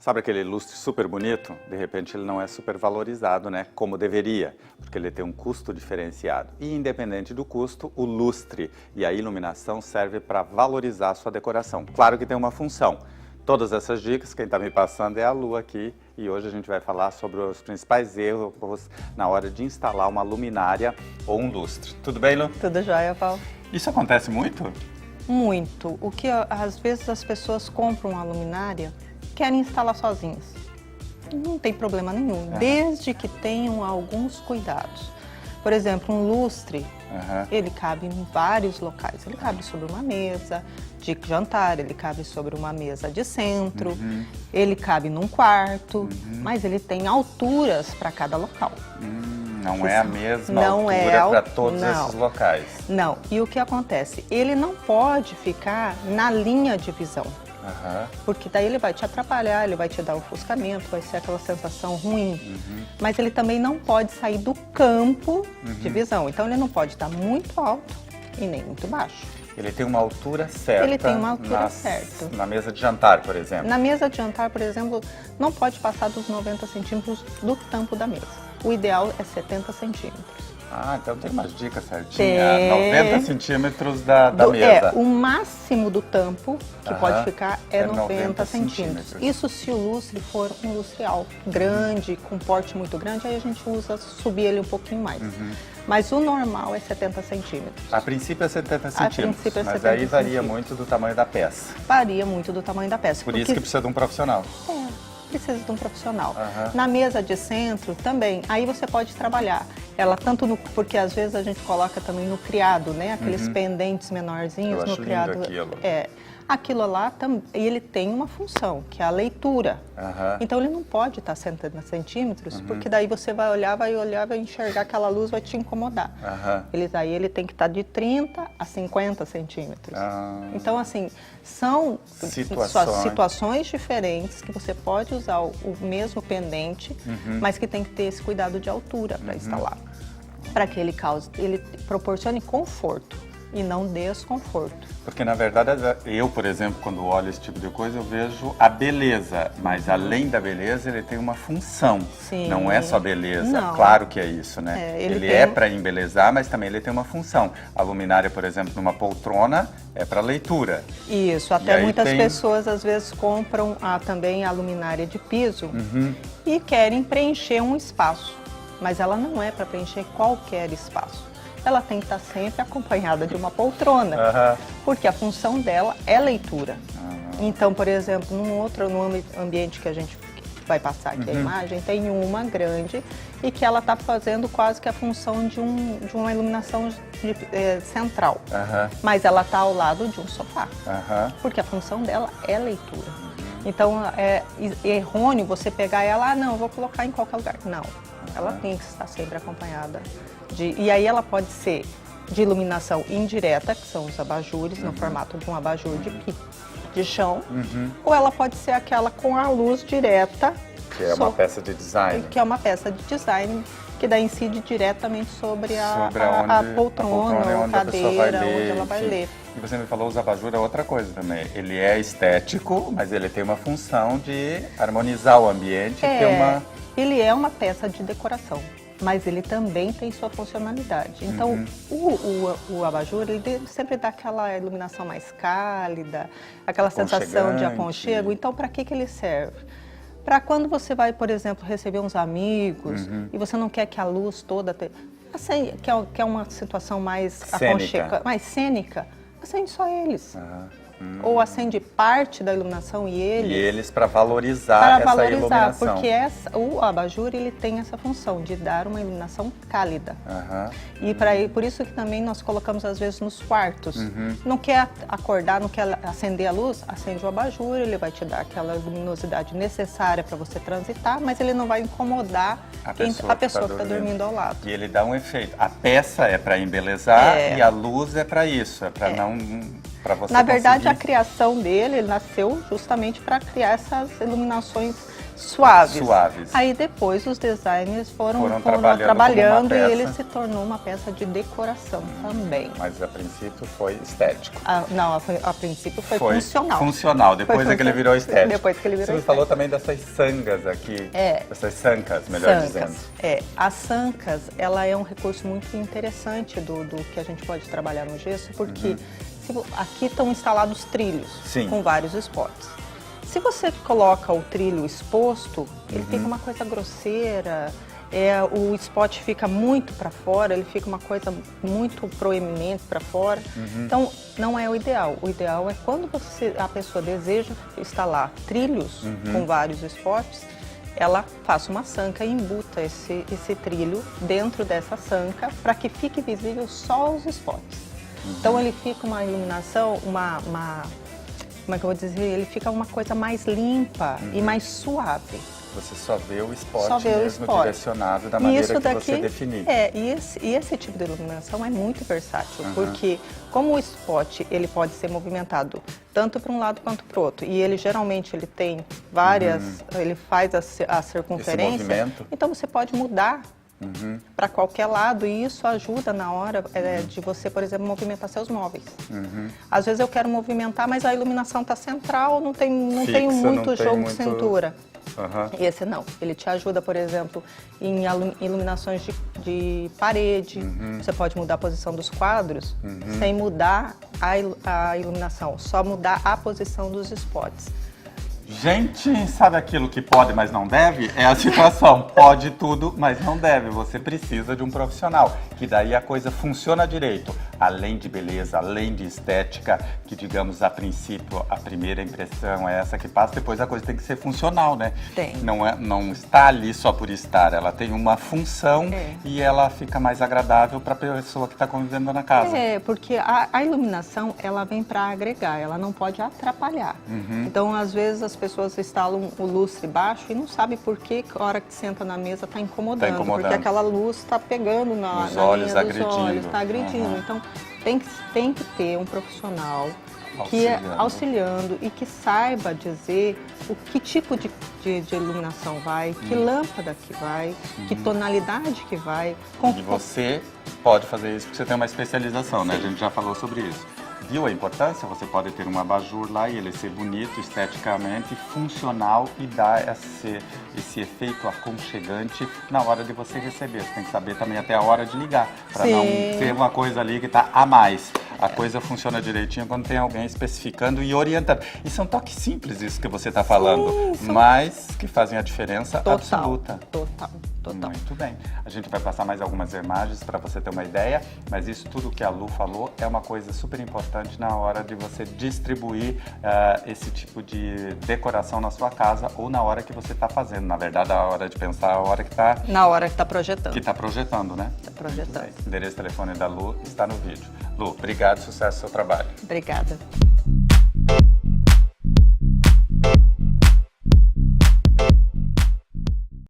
Sabe aquele lustre super bonito? De repente ele não é super valorizado, né? Como deveria, porque ele tem um custo diferenciado. E independente do custo, o lustre e a iluminação servem para valorizar a sua decoração. Claro que tem uma função. Todas essas dicas, quem está me passando é a Lu aqui. E hoje a gente vai falar sobre os principais erros na hora de instalar uma luminária ou um lustre. Tudo bem, Lu? Tudo jóia, Paulo? Isso acontece muito? Muito. O que às vezes as pessoas compram uma luminária querem instalar sozinhas. Não tem problema nenhum, desde que tenham alguns cuidados. Por exemplo, um lustre, ele cabe em vários locais. Ele cabe sobre uma mesa de jantar, ele cabe sobre uma mesa de centro, ele cabe num quarto, mas ele tem alturas para cada local. Não é a mesma altura para todos esses locais. Não. E o que acontece? Ele não pode ficar na linha de visão. Porque daí ele vai te atrapalhar, ele vai te dar ofuscamento, vai ser aquela sensação ruim. Mas ele também não pode sair do campo de visão. Então ele não pode estar muito alto e nem muito baixo. Ele tem uma altura certa. Ele tem uma altura certa. Na mesa de jantar, por exemplo. Na mesa de jantar, por exemplo, não pode passar dos 90 centímetros do tampo da mesa. O ideal é 70 centímetros. Ah, então tem umas dicas certinhas. 90 centímetros da mesa. O máximo do tampo que pode ficar é 90 centímetros. Isso se o lustre for um lustre alto, grande, com porte muito grande, aí a gente usa subir ele um pouquinho mais. Mas o normal é 70 centímetros. A princípio é 70 centímetros, mas aí varia muito do tamanho da peça. Varia muito do tamanho da peça. Por isso que precisa de um profissional. Precisa de um profissional. Na mesa de centro também, aí você pode trabalhar. Ela tanto no, porque às vezes a gente coloca também no criado, né? Aqueles pendentes menorzinhos no criado. Aquilo lá ele tem uma função, que é a leitura. Então ele não pode estar 70 centímetros, porque daí você vai olhar, vai enxergar aquela luz, vai te incomodar. Ele tem que estar de 30 a 50 centímetros. Então, assim, são situações diferentes que você pode usar o mesmo pendente, mas que tem que ter esse cuidado de altura para instalar. Para que ele proporcione conforto e não desconforto. Porque, na verdade, eu, por exemplo, quando olho esse tipo de coisa, eu vejo a beleza, mas além da beleza, ele tem uma função. Não é só beleza, claro que é isso, né? Ele é para embelezar, mas também ele tem uma função. A luminária, por exemplo, numa poltrona, é para leitura. Isso, até muitas pessoas, às vezes, compram também a luminária de piso e querem preencher um espaço, mas ela não é para preencher qualquer espaço. Ela tem que estar sempre acompanhada de uma poltrona, porque a função dela é leitura. Então, por exemplo, no ambiente que a gente vai passar aqui a imagem, tem uma grande e que ela está fazendo quase que a função de uma iluminação central. Mas ela está ao lado de um sofá, porque a função dela é leitura. Então, é errôneo você pegar ela, não, eu vou colocar em qualquer lugar. Não, ela tem que estar sempre acompanhada. E aí ela pode ser de iluminação indireta, que são os abajures, no formato de um abajur de chão, ou ela pode ser aquela com a luz direta. Que é uma peça de design. Que é uma peça de design que daí incide diretamente sobre a poltrona ou a cadeira, onde ela vai ler. E você me falou, os abajur é outra coisa também. Ele é estético, mas ele tem uma função de harmonizar o ambiente. Ele é uma peça de decoração, mas ele também tem sua funcionalidade. Então, o abajur, ele sempre dá aquela iluminação mais cálida, aquela sensação de aconchego. Então, para que ele serve? Para quando você vai, por exemplo, receber uns amigos e você não quer que a luz toda... Assim, quer uma situação mais aconchegante, mais cênica, acende só eles. Ou acende parte da iluminação e eles para valorizar essa iluminação. Porque o abajur ele tem essa função de dar uma iluminação cálida. E por isso que também nós colocamos às vezes nos quartos. Não quer acordar, não quer acender a luz, acende o abajur, ele vai te dar aquela luminosidade necessária para você transitar, mas ele não vai incomodar a pessoa que está dormindo ao lado. E ele dá um efeito. A peça é para embelezar e a luz é para isso, é para não... Na verdade, a criação dele, ele nasceu justamente para criar essas iluminações suaves. Suaves. Aí depois os designers foram trabalhando e ele se tornou uma peça de decoração também. Mas a princípio foi estético. Não, a princípio foi funcional. Funcional, depois é que ele virou estético. Depois que ele virou Você falou também dessas sangas aqui, essas sancas, melhor dizendo. As sancas, ela é um recurso muito interessante do que a gente pode trabalhar no gesso, porque aqui estão instalados trilhos com vários spots. Se você coloca o trilho exposto, ele fica uma coisa grosseira, o spot fica muito para fora, ele fica uma coisa muito proeminente para fora. Então, não é o ideal. O ideal é quando a pessoa deseja instalar trilhos com vários spots, ela faça uma sanca e embuta esse trilho dentro dessa sanca para que fique visível só os spots. Então, ele fica uma iluminação, como é que eu vou dizer? Ele fica uma coisa mais limpa e mais suave. Você só vê o spot mesmo direcionado da maneira que você definir. E esse tipo de iluminação é muito versátil, porque como o spot ele pode ser movimentado tanto para um lado quanto para o outro, e ele geralmente ele tem várias, ele faz a circunferência, então você pode mudar para qualquer lado, e isso ajuda na hora de você, por exemplo, movimentar seus móveis. Às vezes eu quero movimentar, mas a iluminação está central, não tem muito jogo de cintura. E esse não, ele te ajuda, por exemplo, em iluminações de parede. Você pode mudar a posição dos quadros sem mudar a iluminação, só mudar a posição dos spots. Gente, sabe aquilo que pode, mas não deve? É a situação. Pode tudo, mas não deve. Você precisa de um profissional, que daí a coisa funciona direito. Além de beleza, além de estética, que digamos, a princípio, a primeira impressão é essa que passa, depois a coisa tem que ser funcional, né? Tem. Não está ali só por estar, ela tem uma função e ela fica mais agradável para a pessoa que está convivendo na casa. Porque a iluminação, ela vem para agregar, ela não pode atrapalhar. Então, às vezes, as pessoas instalam o lustre baixo e não sabem por que a hora que senta na mesa está incomodando, porque aquela luz está pegando na linha dos olhos, está agredindo. Então, tem que ter um profissional auxiliando e que saiba dizer que tipo de iluminação vai, que lâmpada que vai, que tonalidade que vai. E você pode fazer isso porque você tem uma especialização, né? A gente já falou sobre isso. Viu a importância? Você pode ter um abajur lá e ele ser bonito, esteticamente, funcional e dar esse efeito aconchegante na hora de você receber. Você tem que saber também até a hora de ligar, para não ter uma coisa ali que está a mais. A coisa funciona direitinho quando tem alguém especificando e orientando. E são toques simples isso que você está falando, mas que fazem a diferença absoluta. Total. Muito bem. A gente vai passar mais algumas imagens para você ter uma ideia, mas isso tudo que a Lu falou é uma coisa super importante na hora de você distribuir esse tipo de decoração na sua casa ou na hora que você está fazendo. Na verdade, a hora de pensar, a hora que está... Na hora que está projetando. Que está projetando, né? Está projetando. O endereço e telefone da Lu está no vídeo. Lu, obrigado, sucesso no seu trabalho. Obrigada.